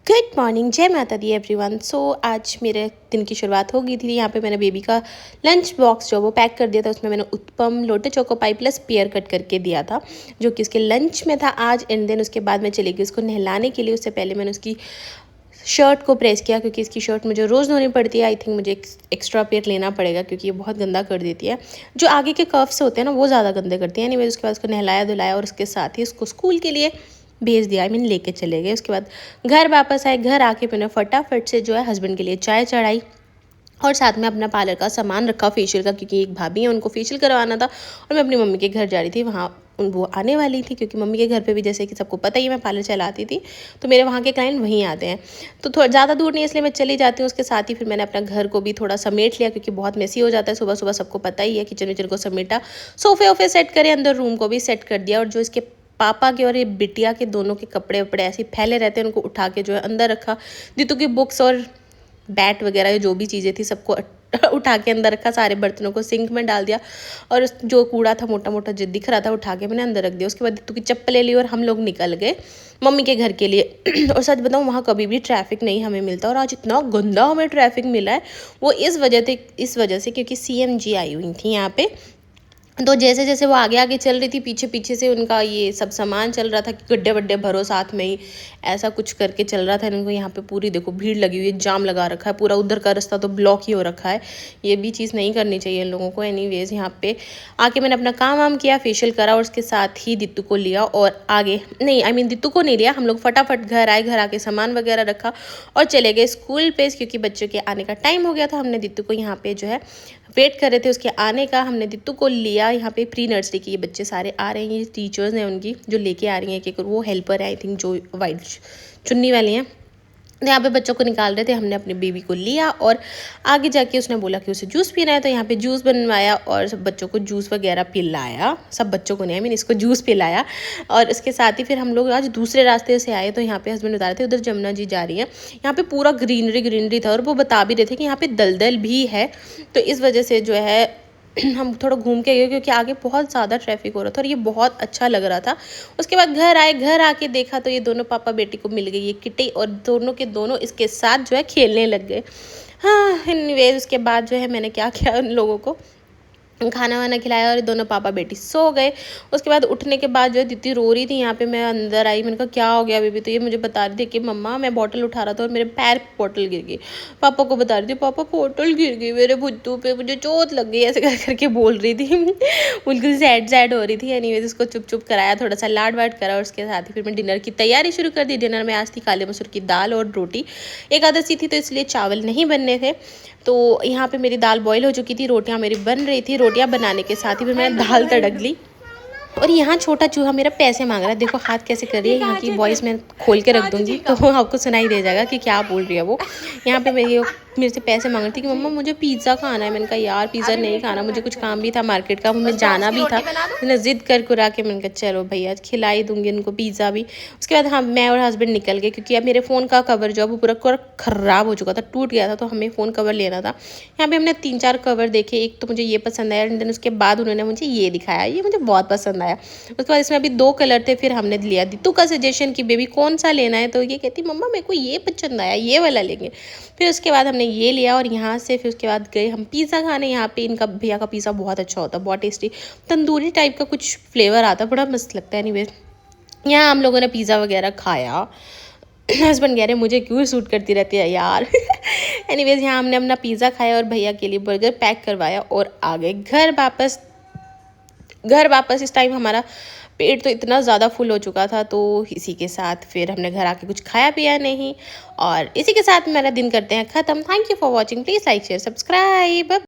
Good morning, जय माता दी everyone. आज मेरे दिन की शुरुआत हो गई थी। यहाँ पे मैंने बेबी का लंच बॉक्स जो वो पैक कर दिया था। उसमें मैंने उत्पम, लोटे choco pi plus pair cut करके दिया था, जो कि उसके लंच में था आज। एंड देन उसके बाद मैं चली गई उसको नहलाने के लिए। उससे पहले मैंने उसकी शर्ट को प्रेस किया, क्योंकि इसकी शर्ट मुझे रोज़ धोनी पड़ती है। आई थिंक मुझे एक्स्ट्रा पेयर लेना पड़ेगा, क्योंकि ये बहुत गंदा कर देती है। जो आगे के कर्व्स होते हैं ना, वो ज़्यादा गंदे करती है। एनीवेज उसके बाद उसको नहलाया धुलाया और उसके साथ ही उसको स्कूल के लिए भेज दिया। लेके चले गए। उसके बाद घर वापस आए। घर आके मैंने फटाफट से जो है हस्बैंड के लिए चाय चढ़ाई और साथ में अपना पार्लर का सामान रखा फेशियल का, क्योंकि एक भाभी है उनको फेशियल करवाना था और मैं अपनी मम्मी के घर जा रही थी। वहाँ वो आने वाली थी, क्योंकि मम्मी के घर पे भी जैसे कि सबको पता ही है मैं पार्लर चलाती थी, तो मेरे वहाँ के क्लाइंट वहीं आते हैं। तो थोड़ा ज़्यादा दूर नहीं, इसलिए मैं चली जाती हूँ। उसके साथ ही फिर मैंने अपना घर को भी थोड़ा समेट लिया, क्योंकि बहुत मेसी हो जाता है सुबह सुबह, सबको पता ही है। किचन विचन को समेटा, सोफे वोफे सेट करे, अंदर रूम को भी सेट कर दिया। और जो इसके पापा के और ये बिटिया के दोनों के कपड़े वपड़े ऐसे फैले रहते हैं, उनको उठा के जो है अंदर रखा। जीतू की बुक्स और बैट वगैरह जो भी चीज़ें थी सबको उठा के अंदर रखा। सारे बर्तनों को सिंक में डाल दिया और जो कूड़ा था मोटा मोटा जो दिख रहा था उठा के मैंने अंदर रख दिया। उसके बाद जीतू की चप्पलें ली और हम लोग निकल गए मम्मी के घर के लिए। और सच बताऊँ, वहाँ कभी भी ट्रैफिक नहीं हमें मिलता, और आज इतना गंदा हमें ट्रैफिक मिला है। वो इस वजह से क्योंकि CMG आई हुई थी यहाँ पे। तो जैसे जैसे वो आगे आगे चल रही थी, पीछे पीछे से उनका ये सब सामान चल रहा था कि गड्ढे वड्ढे भरो साथ में ही, ऐसा कुछ करके चल रहा था। इनको यहाँ पे पूरी देखो भीड़ लगी हुई है, जाम लगा रखा है पूरा। उधर का रास्ता तो ब्लॉक ही हो रखा है। ये भी चीज़ नहीं करनी चाहिए इन लोगों को। एनीवेज यहाँ पे आके मैंने अपना काम वाम किया, फेशियल करा और उसके साथ ही दित्तू को लिया और आगे नहीं दित्तू को नहीं लिया। हम लोग फटाफट घर आए, घर आके सामान वगैरह रखा और चले गए स्कूल पे, क्योंकि बच्चों के आने का टाइम हो गया था। हमने दित्तू को यहाँ पे जो है वेट कर रहे थे उसके आने का। हमने दित्तू को लिया। यहाँ पे प्री नर्सरी के ये बच्चे सारे आ रहे हैं, ये टीचर्स हैं उनकी जो लेके आ रही हैं एक वो हेल्पर है आई थिंक, जो वाइट चुन्नी वाली हैं। तो यहाँ पे बच्चों को निकाल रहे थे। हमने अपने बेबी को लिया और आगे जाके उसने बोला कि उसे जूस पीना है, तो यहाँ पे जूस बनवाया और सब बच्चों को जूस वगैरह पिलाया। सब बच्चों को नहीं, इसको जूस पिलाया। और इसके साथ ही फिर हम लोग आज दूसरे रास्ते से आए। तो यहाँ पे हस्बैंड बता रहे थे उधर जमुना जी जा रही है। यहाँ पे पूरा ग्रीनरी था और वो बता भी रहे थे कि यहाँ पे दलदल भी है। तो इस वजह से जो है हम थोड़ा घूम के गए, क्योंकि आगे बहुत ज़्यादा ट्रैफिक हो रहा था और ये बहुत अच्छा लग रहा था। उसके बाद घर आए, घर आके देखा तो ये दोनों पापा बेटी को मिल गई ये किटी, और दोनों के दोनों इसके साथ जो है खेलने लग गए। हाँ, एनीवेज उसके बाद जो है मैंने क्या किया, उन लोगों को खाना वाना खिलाया और दोनों पापा बेटी सो गए। उसके बाद उठने के बाद जो है दीदी रो रही थी। यहाँ पे मैं अंदर आई, मैंने कहा क्या हो गया बेबी, तो ये मुझे बता रही थी कि मम्मा मैं बॉटल उठा रहा था और मेरे पैर बॉटल गिर गई। पापा को बता रही थी पापा बॉटल गिर गई मेरे बुद्धू पे, मुझे चोट लग गई, ऐसे करके बोल रही थी। बिल्कुल सैड हो रही थी। एनीवेज उसको चुप कराया, थोड़ा सा लाड वाड करा और उसके साथ ही फिर मैं डिनर की तैयारी शुरू कर दी। डिनर में आज थी काले मसूर की दाल और रोटी। एकादशी थी तो इसलिए चावल नहीं बनने थे। तो यहाँ पे मेरी दाल बॉईल हो चुकी थी, रोटियाँ मेरी बन रही थी। रोटियाँ बनाने के साथ ही फिर मैंने दाल तड़क ली। और यहाँ छोटा चूहा मेरा पैसे मांग रहा है, देखो हाथ कैसे कर रही है। यहाँ की वॉइस मैं खोल के रख दूँगी तो आपको सुनाई दे जाएगा कि क्या बोल रही है वो। यहाँ पे मेरे से पैसे मांग रही थी कि मम्मा मुझे पिज़्ज़ा खाना है। मैंने कहा यार पिज़्ज़ा नहीं खाना, मुझे कुछ काम भी था मार्केट का, मुझे जाना भी था। मैंने ज़िद कर कुरा के मैंने कहा चलो भैया खिला ही दूँगी उनको पिज़्ज़ा भी। उसके बाद हम मैं और हस्बैंड निकल गए, क्योंकि अब मेरे फ़ोन का कवर जो है वो पूरा ख़राब हो चुका था, टूट गया था, तो हमें फ़ोन कवर लेना था। यहाँ पर हमने 3-4 कवर देखे। एक तो मुझे ये पसंद आया, एंड देन उसके बाद उन्होंने मुझे ये दिखाया, ये मुझे बहुत पसंद आया। उसके बाद इसमें अभी 2 कलर थे, फिर हमने लिया दित्तू का सजेशन कि बेबी कौन सा लेना है, तो ये कहती मम्मा मेरे को ये पसंद आया, ये वाला लेंगे। फिर उसके बाद हमने ये लिया और यहाँ से फिर उसके बाद गए हम पिज़्ज़ा खाने। यहाँ पे इनका भैया का पिज़्ज़ा बहुत अच्छा होता है, बहुत टेस्टी तंदूरी टाइप का कुछ फ्लेवर आता है, बड़ा मस्त लगता है। एनीवेज यहाँ हम लोगों ने पिज़्ज़ा वगैरह खाया। हस्बैंड कह रहे मुझे क्यों सूट करती रहती है यार। एनीवेज यहाँ हमने अपना पिज़्ज़ा खाया और भैया के लिए बर्गर पैक करवाया और आ गए घर वापस। इस टाइम हमारा पेट तो इतना ज़्यादा फुल हो चुका था, तो इसी के साथ फिर हमने घर आके कुछ खाया पिया नहीं, और इसी के साथ मेरा दिन करते हैं ख़त्म। Thank you for watching, please like share subscribe.